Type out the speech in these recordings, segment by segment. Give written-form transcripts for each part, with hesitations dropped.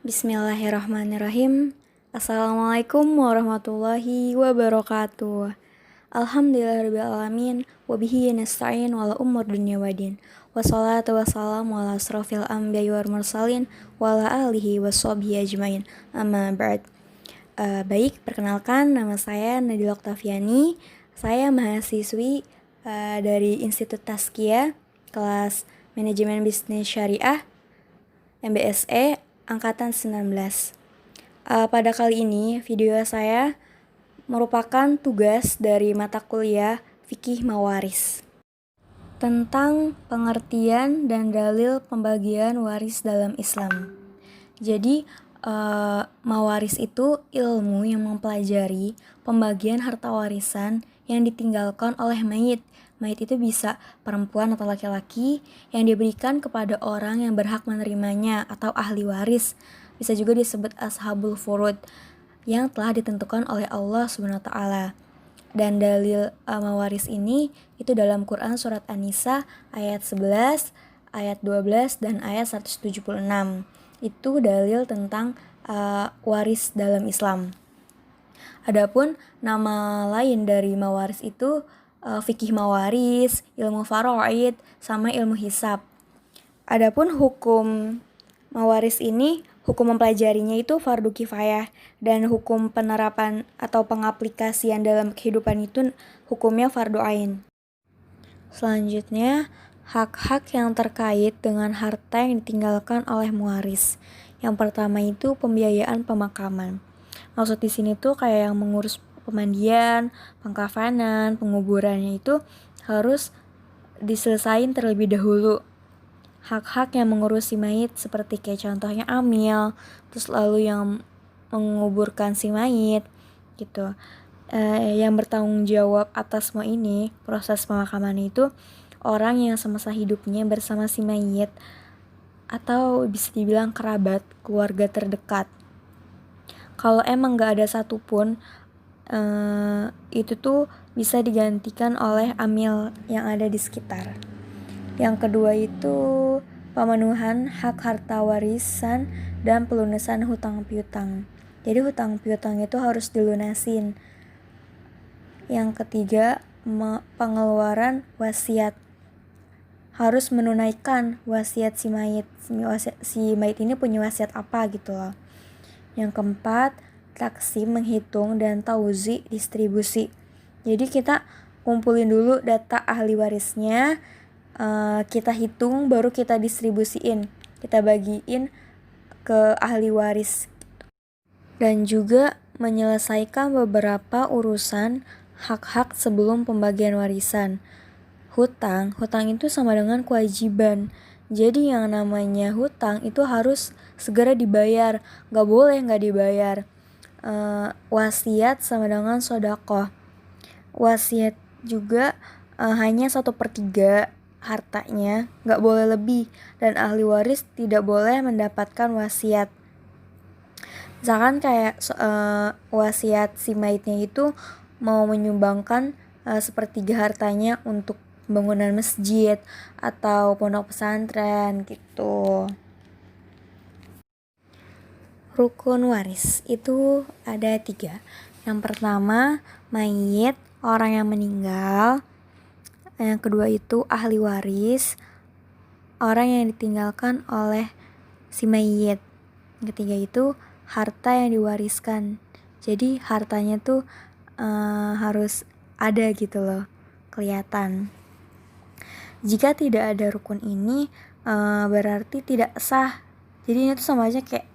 Bismillahirrahmanirrahim. Assalamualaikum warahmatullahi wabarakatuh. Alhamdulillahirrahmanirrahim. Wabihi nasta'in wala umur dunya wadin. Wassalatu wassalamu ala asrafil anbiya'i wal mursalin wa ala alihi washabihi ajmain. Amma ba'd. Baik, perkenalkan nama saya Nadila Oktaviani. Saya mahasiswi dari Institut Tazkiyah kelas Manajemen Bisnis Syariah MBSE Angkatan 19. Pada kali ini video saya merupakan tugas dari mata kuliah Fikih Mawaris tentang pengertian dan dalil pembagian waris dalam Islam. Jadi mawaris itu ilmu yang mempelajari pembagian harta warisan yang ditinggalkan oleh mayit. Mayit itu bisa perempuan atau laki-laki yang diberikan kepada orang yang berhak menerimanya atau ahli waris. Bisa juga disebut ashabul furud yang telah ditentukan oleh Allah SWT. Dan dalil mawaris ini itu dalam Quran surat An-Nisa ayat 11, ayat 12 dan ayat 176. Itu dalil tentang waris dalam Islam. Adapun nama lain dari mawaris itu fikih mawaris, ilmu faraid, sama ilmu hisab. Adapun hukum mawaris ini, hukum mempelajarinya itu fardu kifayah, dan hukum penerapan atau pengaplikasian dalam kehidupan itu hukumnya fardu ain. Selanjutnya, hak-hak yang terkait dengan harta yang ditinggalkan oleh mewaris. Yang pertama itu pembiayaan pemakaman. Maksud di sini tuh kayak yang mengurus pemandian, pengkafanan, penguburannya itu harus diselesain terlebih dahulu. Hak-hak yang mengurusi mayit seperti kayak contohnya amil, terus lalu yang menguburkan si mayit gitu. Yang bertanggung jawab atas semua ini, proses pemakaman itu orang yang semasa hidupnya bersama si mayit atau bisa dibilang kerabat, keluarga terdekat. Kalau emang gak ada satupun, itu tuh bisa digantikan oleh amil yang ada di sekitar. Yang kedua itu pemenuhan hak harta warisan dan pelunasan hutang piutang. Jadi hutang piutang itu harus dilunasin. Yang ketiga, pengeluaran wasiat. Harus menunaikan wasiat si mayit. Si mayit ini punya wasiat apa gitu loh. Yang keempat, taksim, menghitung, dan tauzi, distribusi. Jadi kita kumpulin dulu data ahli warisnya, kita hitung, baru kita distribusiin, kita bagiin ke ahli waris. Dan juga menyelesaikan beberapa urusan hak-hak sebelum pembagian warisan. Hutang itu sama dengan kewajiban. Jadi yang namanya hutang itu harus segera dibayar, gak boleh gak dibayar. Wasiat sama dengan sodaqoh. Wasiat juga hanya 1/3 hartanya, gak boleh lebih. Dan ahli waris tidak boleh mendapatkan wasiat. Misalkan kayak wasiat si mayitnya itu mau menyumbangkan 1/3 hartanya untuk bangunan masjid atau pondok pesantren gitu. Rukun waris itu ada 3. Yang pertama, mayit, orang yang meninggal. Yang kedua itu ahli waris, orang yang ditinggalkan oleh si mayit. Yang ketiga itu harta yang diwariskan. Jadi hartanya tuh harus ada gitu loh, kelihatan. Jika tidak ada rukun ini, berarti tidak sah. Jadi ini tuh sama aja kayak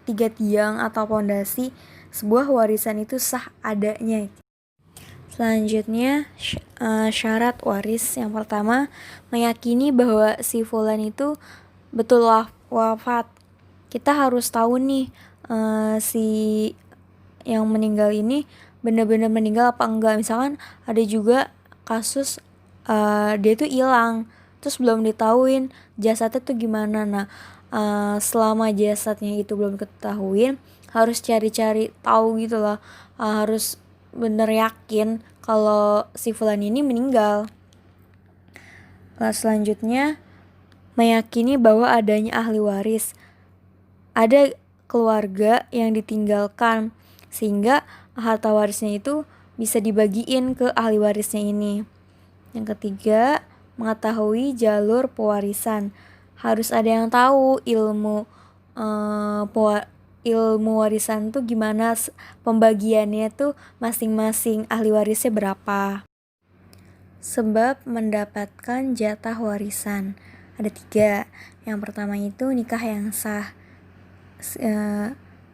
3 tiang atau pondasi sebuah warisan itu sah adanya. Selanjutnya, syarat waris. Yang pertama, meyakini bahwa si fulan itu betul wafat. Kita harus tahu nih, si yang meninggal ini benar-benar meninggal apa enggak. Misalkan ada juga kasus dia tuh hilang, terus belum ditahuin jasadnya tuh gimana. Nah, selama jasadnya itu belum ketahuin, harus cari-cari tahu gitu loh. Harus bener yakin kalau si fulan ini meninggal. Selanjutnya, meyakini bahwa adanya ahli waris. Ada keluarga yang ditinggalkan, sehingga harta warisnya itu bisa dibagiin ke ahli warisnya ini. Yang ketiga, mengetahui jalur pewarisan. Harus ada yang tahu ilmu warisan tuh gimana, pembagiannya tuh masing-masing ahli warisnya berapa. Sebab mendapatkan jatah warisan ada 3. Yang pertama itu nikah yang sah.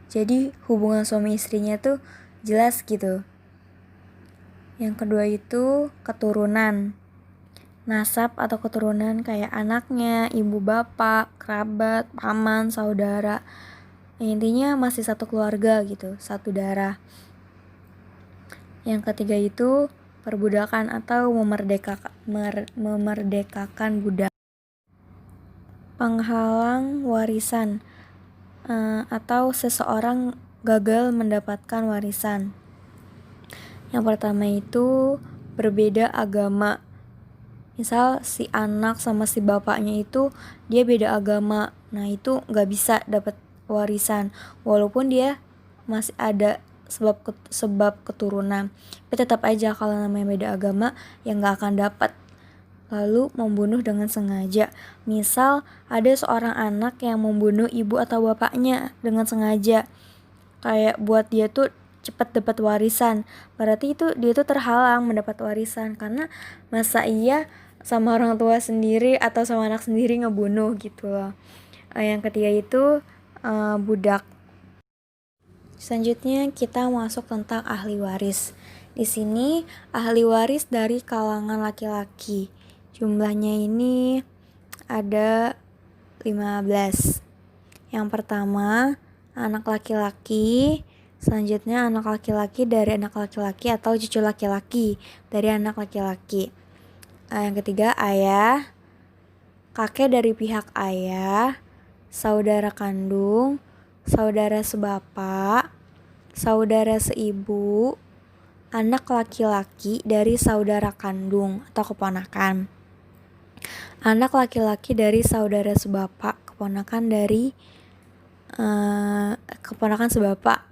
Jadi hubungan suami istrinya tuh jelas gitu. Yang kedua itu keturunan, nasab atau keturunan kayak anaknya, ibu bapak, kerabat, paman, saudara. Intinya masih satu keluarga gitu, satu darah. Yang ketiga itu perbudakan atau memerdekakan budak. Penghalang warisan atau seseorang gagal mendapatkan warisan. Yang pertama itu berbeda agama. Misal si anak sama si bapaknya itu dia beda agama, nah itu gak bisa dapat warisan walaupun dia masih ada sebab keturunan, tapi tetap aja kalau namanya beda agama ya gak akan dapat. Lalu membunuh dengan sengaja. Misal ada seorang anak yang membunuh ibu atau bapaknya dengan sengaja, kayak buat dia tuh cepat dapat warisan. Berarti itu dia tuh terhalang mendapat warisan, karena masa iya sama orang tua sendiri atau sama anak sendiri ngebunuh gitu loh. Yang ketiga itu budak. Selanjutnya kita masuk tentang ahli waris. Di sini ahli waris dari kalangan laki-laki. Jumlahnya ini ada 15. Yang pertama anak laki-laki, selanjutnya anak laki-laki dari anak laki-laki atau cucu laki-laki dari anak laki-laki. Yang ketiga ayah, kakek dari pihak ayah, saudara kandung, saudara sebapak, saudara seibu, anak laki-laki dari saudara kandung atau keponakan, anak laki-laki dari saudara sebapak, keponakan dari keponakan sebapak.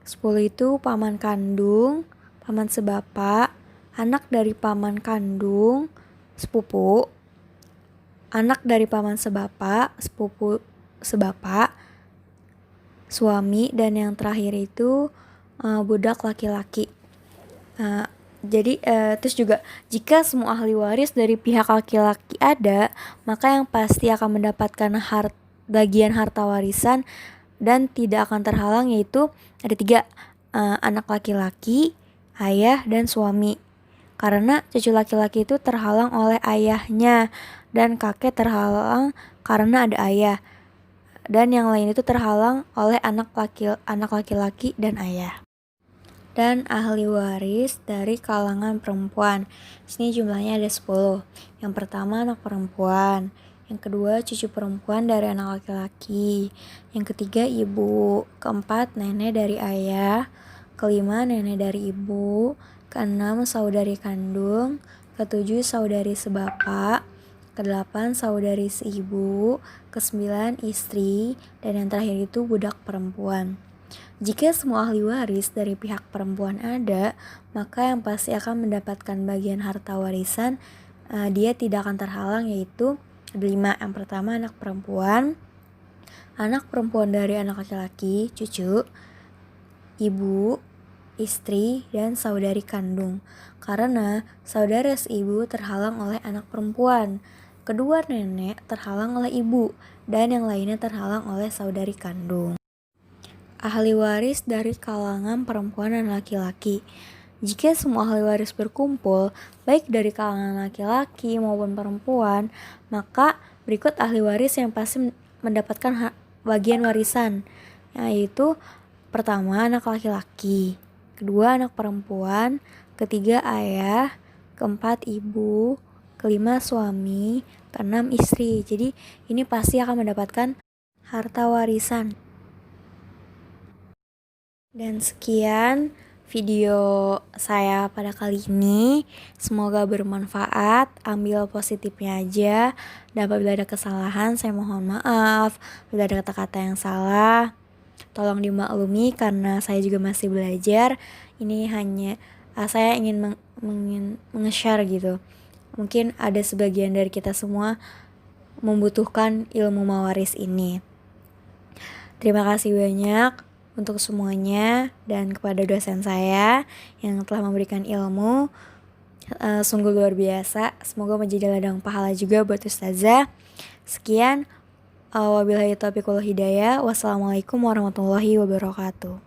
10 itu paman kandung, paman sebapak, anak dari paman kandung, sepupu, anak dari paman sebapak, sepupu sebapak, suami, dan yang terakhir itu budak laki-laki. Jadi terus juga jika semua ahli waris dari pihak laki-laki ada, maka yang pasti akan mendapatkan bagian harta warisan dan tidak akan terhalang, yaitu ada 3, anak laki-laki, ayah, dan suami. Karena cucu laki-laki itu terhalang oleh ayahnya, dan kakek terhalang karena ada ayah, dan yang lain itu terhalang oleh anak laki-laki dan ayah. Dan ahli waris dari kalangan perempuan. Sini jumlahnya ada 10. Yang pertama anak perempuan, yang kedua cucu perempuan dari anak laki-laki, yang ketiga ibu, keempat nenek dari ayah, kelima nenek dari ibu, keenam saudari kandung, ketujuh saudari sebapak, kedelapan saudari seibu, kesembilan istri, dan yang terakhir itu budak perempuan. Jika semua ahli waris dari pihak perempuan ada, maka yang pasti akan mendapatkan bagian harta warisan dia tidak akan terhalang, yaitu ada 5. Yang pertama anak perempuan dari anak laki-laki, cucu, ibu, istri, dan saudari kandung. Karena saudara seibu terhalang oleh anak perempuan, kedua nenek terhalang oleh ibu, dan yang lainnya terhalang oleh saudari kandung. Ahli waris dari kalangan perempuan dan laki-laki. Jika semua ahli waris berkumpul, baik dari kalangan laki-laki maupun perempuan, maka berikut ahli waris yang pasti mendapatkan bagian warisan, yaitu pertama anak laki-laki, kedua anak perempuan, ketiga ayah, keempat ibu, kelima suami, keenam istri. Jadi ini pasti akan mendapatkan harta warisan. Dan sekian video saya pada kali ini. Semoga bermanfaat, ambil positifnya aja. Dan apabila ada kesalahan, saya mohon maaf. Apabila ada kata-kata yang salah, tolong dimaklumi karena saya juga masih belajar. Ini hanya saya ingin meng-share gitu. Mungkin ada sebagian dari kita semua membutuhkan ilmu mawaris ini. Terima kasih banyak untuk semuanya dan kepada dosen saya yang telah memberikan ilmu sungguh luar biasa. Semoga menjadi ladang pahala juga buat ustazah. Sekian, wabillahi taufiq wal hidayah. Wassalamualaikum warahmatullahi wabarakatuh.